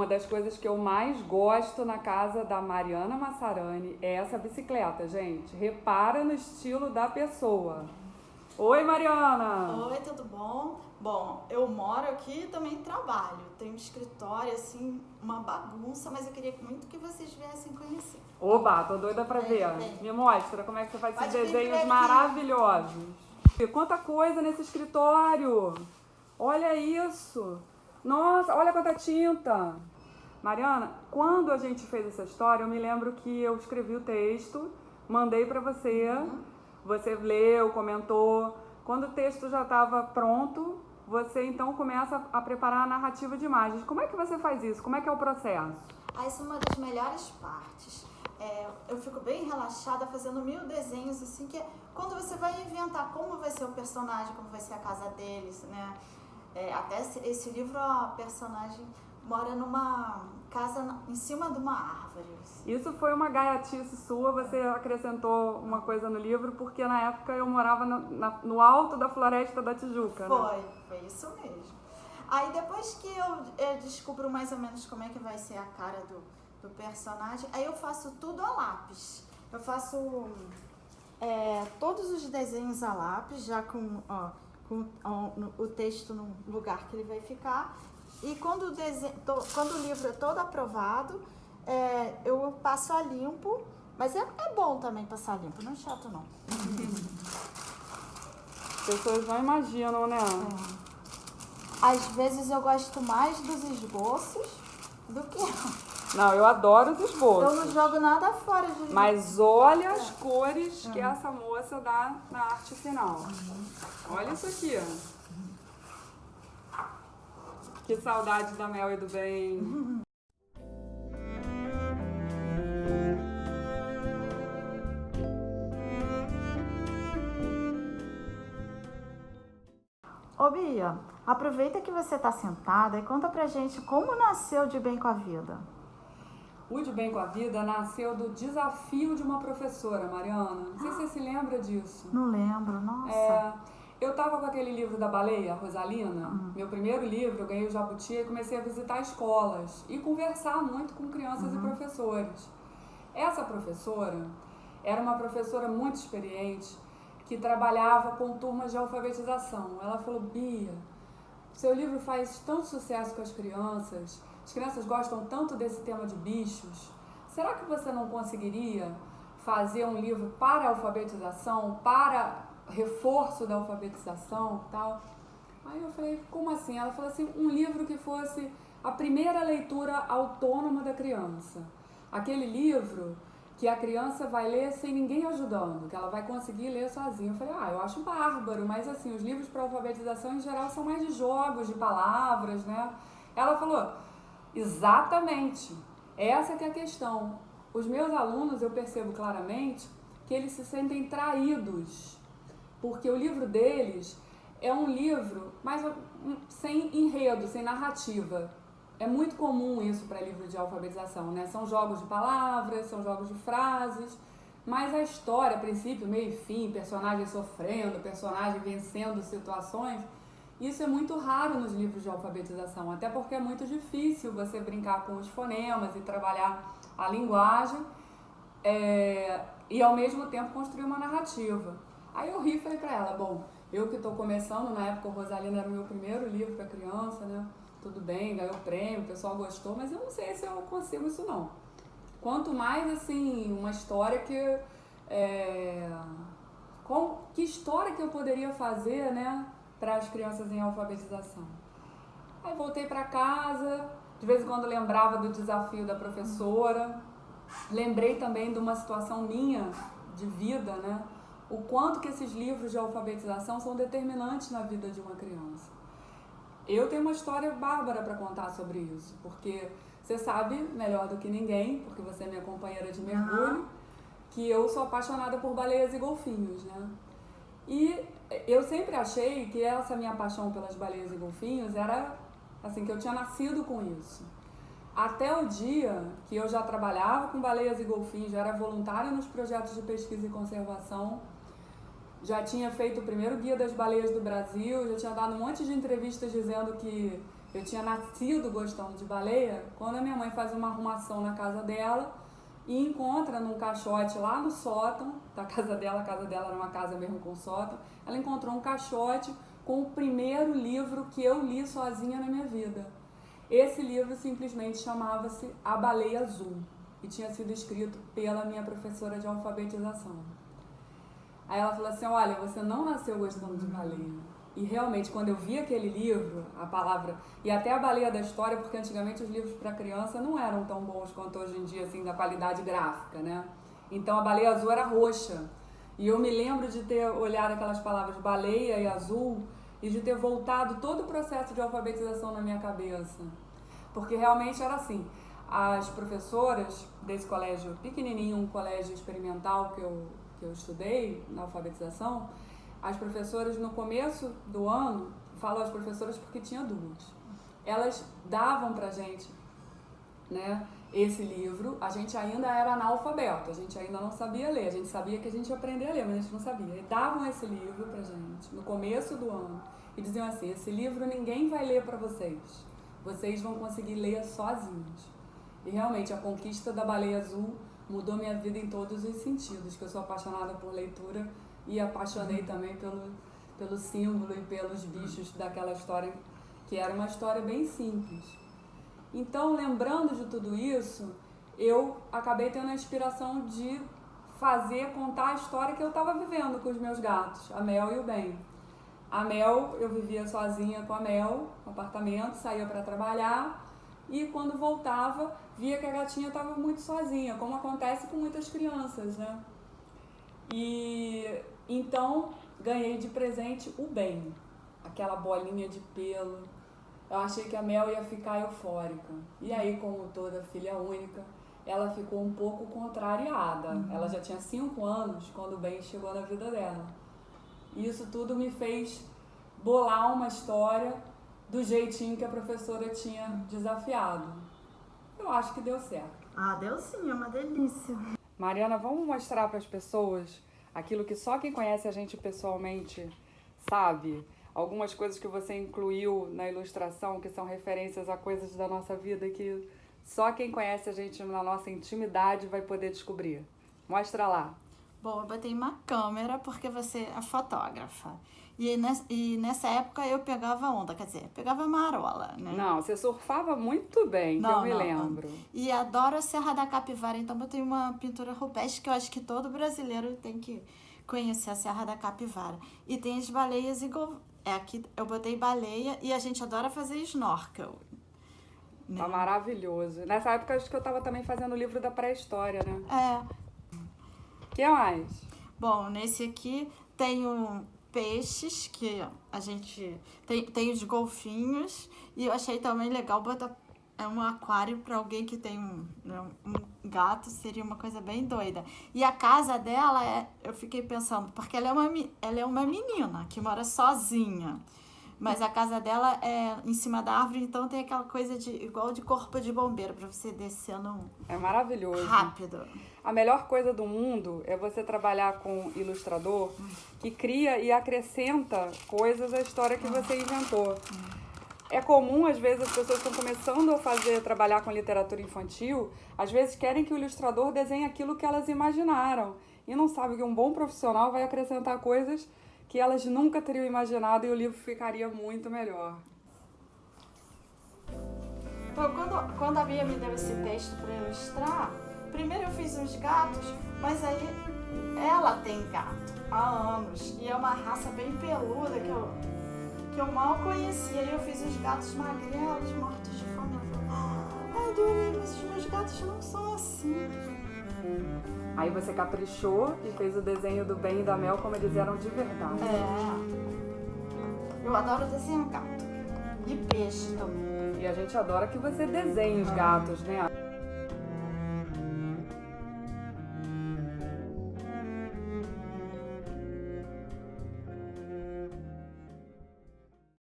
Uma das coisas que eu mais gosto na casa da Mariana Massarani é essa bicicleta, gente. Repara no estilo da pessoa. Oi, Mariana! Oi, tudo bom? Bom, eu moro aqui e também trabalho. Tenho um escritório, assim, uma bagunça, mas eu queria muito que vocês viessem conhecer. Oba, tô doida pra ver. Bem. Me mostra como é que você faz esses Pode vir por desenhos aqui. maravilhosos. Quanta coisa nesse escritório! Olha isso! Nossa, olha quanta tinta! Mariana, quando a gente fez essa história, eu me lembro que eu escrevi o texto, mandei pra você, você leu, comentou. Quando o texto já estava pronto, você então começa a preparar a narrativa de imagens. Como é que você faz isso? Como é que é o processo? Essa é uma das melhores partes. Eu fico bem relaxada fazendo 1000 desenhos, assim, que é quando você vai inventar como vai ser o personagem, como vai ser a casa deles, né? Até esse livro, a personagem mora numa casa em cima de uma árvore. Isso foi uma gaiatice sua, você acrescentou uma coisa no livro, porque na época eu morava no alto da Floresta da Tijuca, né? Foi isso mesmo. Aí depois que eu descubro mais ou menos como é que vai ser a cara do personagem, aí eu faço tudo a lápis. Eu faço todos os desenhos a lápis, já com o texto no lugar que ele vai ficar. E quando o livro é todo aprovado, eu passo a limpo, mas é bom também passar limpo, não é chato não. As pessoas não imaginam, né? Às vezes eu gosto mais dos esboços do que... Não, eu adoro os esboços. Eu não jogo nada fora de... Mas olha as cores que essa moça dá na arte final. Olha isso aqui, ó. Que saudade da Mel e do Bem. Ô Bia, aproveita que você tá sentada e conta pra gente como nasceu De Bem com a Vida. O De Bem com a Vida nasceu do desafio de uma professora, Mariana. Não sei se você se lembra disso. Não lembro, nossa. Eu estava com aquele livro da baleia, Rosalina, meu primeiro livro, eu ganhei o Jabuti e comecei a visitar escolas e conversar muito com crianças e professores. Essa professora era uma professora muito experiente que trabalhava com turmas de alfabetização. Ela falou: Bia, seu livro faz tanto sucesso com as crianças gostam tanto desse tema de bichos, será que você não conseguiria fazer um livro para alfabetização, para reforço da alfabetização e tal? Aí eu falei: como assim? Ela falou assim: um livro que fosse a primeira leitura autônoma da criança. Aquele livro que a criança vai ler sem ninguém ajudando, que ela vai conseguir ler sozinha. Eu falei: eu acho bárbaro, mas assim, os livros para alfabetização em geral são mais de jogos, de palavras, né? Ela falou: exatamente, essa que é a questão. Os meus alunos, eu percebo claramente que eles se sentem traídos, porque o livro deles é um livro sem enredo, sem narrativa. É muito comum isso para livro de alfabetização, né? São jogos de palavras, são jogos de frases, mas a história, princípio, meio e fim, personagem sofrendo, personagem vencendo situações, isso é muito raro nos livros de alfabetização, até porque é muito difícil você brincar com os fonemas e trabalhar a linguagem e ao mesmo tempo construir uma narrativa. Aí eu ri e falei pra ela: bom, eu que estou começando, na época o Rosalina era o meu primeiro livro para criança, né? Tudo bem, ganhou prêmio, o pessoal gostou, mas eu não sei se eu consigo isso não. Quanto mais, assim, uma história que... que história que eu poderia fazer, né, para as crianças em alfabetização? Aí voltei para casa, de vez em quando lembrava do desafio da professora, lembrei também de uma situação minha de vida, né? O quanto que esses livros de alfabetização são determinantes na vida de uma criança. Eu tenho uma história bárbara para contar sobre isso, porque você sabe melhor do que ninguém, porque você é minha companheira de mergulho, que eu sou apaixonada por baleias e golfinhos, né? E eu sempre achei que essa minha paixão pelas baleias e golfinhos era, assim, que eu tinha nascido com isso. Até o dia que eu já trabalhava com baleias e golfinhos, já era voluntária nos projetos de pesquisa e conservação, já tinha feito o primeiro Guia das Baleias do Brasil, já tinha dado um monte de entrevistas dizendo que Eu tinha nascido gostando de baleia quando a minha mãe faz uma arrumação na casa dela e encontra num caixote lá no sótão da casa dela. A casa dela era uma casa mesmo com sótão. Ela encontrou um caixote com o primeiro livro que eu li sozinha na minha vida. Esse livro simplesmente chamava-se A Baleia Azul e tinha sido escrito pela minha professora de alfabetização. Aí ela falou assim, olha, você não nasceu gostando de baleia. E realmente, quando eu vi aquele livro, a palavra, e até a baleia da história, porque antigamente os livros para criança não eram tão bons quanto hoje em dia, assim, da qualidade gráfica, né? Então a baleia azul era roxa. E eu me lembro de ter olhado aquelas palavras baleia e azul e de ter voltado todo o processo de alfabetização na minha cabeça. Porque realmente era assim, as professoras desse colégio pequenininho, um colégio experimental que eu estudei na alfabetização, as professoras no começo do ano, falo as professoras porque tinha duas, elas davam pra gente, né, esse livro. A gente ainda era analfabeto, a gente ainda não sabia ler, a gente sabia que a gente ia aprender a ler, mas a gente não sabia. E davam esse livro pra gente no começo do ano e diziam assim, esse livro ninguém vai ler pra vocês, vocês vão conseguir ler sozinhos. E realmente a conquista da Baleia Azul mudou minha vida em todos os sentidos, que eu sou apaixonada por leitura e apaixonei também pelo símbolo e pelos bichos daquela história, que era uma história bem simples. Então, lembrando de tudo isso, eu acabei tendo a inspiração de contar a história que eu estava vivendo com os meus gatos, a Mel e o Ben. A Mel, eu vivia sozinha com a Mel no apartamento, saía para trabalhar e quando voltava, via que a gatinha estava muito sozinha, como acontece com muitas crianças, né? E então ganhei de presente o Ben, aquela bolinha de pelo. Eu achei que a Mel ia ficar eufórica. E aí, como toda filha única, ela ficou um pouco contrariada. Ela já tinha 5 anos quando o Ben chegou na vida dela. E isso tudo me fez bolar uma história do jeitinho que a professora tinha desafiado. Eu acho que deu certo. Ah, deu sim, é uma delícia. Mariana, vamos mostrar para as pessoas aquilo que só quem conhece a gente pessoalmente sabe? Algumas coisas que você incluiu na ilustração, que são referências a coisas da nossa vida que só quem conhece a gente na nossa intimidade vai poder descobrir. Mostra lá. Bom, eu botei uma câmera porque você é fotógrafa. E nessa época eu pegava onda, quer dizer, pegava marola, né? Não, você surfava muito bem, que eu me lembro. Não. E adoro a Serra da Capivara, então botei uma pintura rupestre que eu acho que todo brasileiro tem que conhecer, a Serra da Capivara. E tem as baleias aqui eu botei baleia e a gente adora fazer snorkel. Né? Tá maravilhoso. Nessa época acho que eu tava também fazendo o livro da pré-história, né? É. O que mais? Bom, nesse aqui tem peixes, que a gente tem os golfinhos, e eu achei também legal botar um aquário para alguém que tem um gato, seria uma coisa bem doida. E a casa dela eu fiquei pensando, porque ela é uma menina que mora sozinha, mas a casa dela é em cima da árvore, então tem aquela coisa igual de corpo de bombeiro, para você descendo é maravilhoso. Rápido. A melhor coisa do mundo é você trabalhar com ilustrador que cria e acrescenta coisas à história que você inventou. É comum, às vezes, as pessoas estão começando a trabalhar com literatura infantil, às vezes querem que o ilustrador desenhe aquilo que elas imaginaram e não sabem que um bom profissional vai acrescentar coisas que elas nunca teriam imaginado e o livro ficaria muito melhor. Então, quando a Bia me deu esse texto para ilustrar, primeiro eu fiz uns gatos, mas aí ela tem gato há anos e é uma raça bem peluda que eu mal conhecia. E eu fiz os gatos magrelos, mortos de fome. Ela falou, ai, Dori, mas os meus gatos não são assim. Aí você caprichou e fez o desenho do Ben e da Mel como eles eram de verdade. Eu adoro desenhar gato. E peixe também. E a gente adora que você desenhe os gatos, né?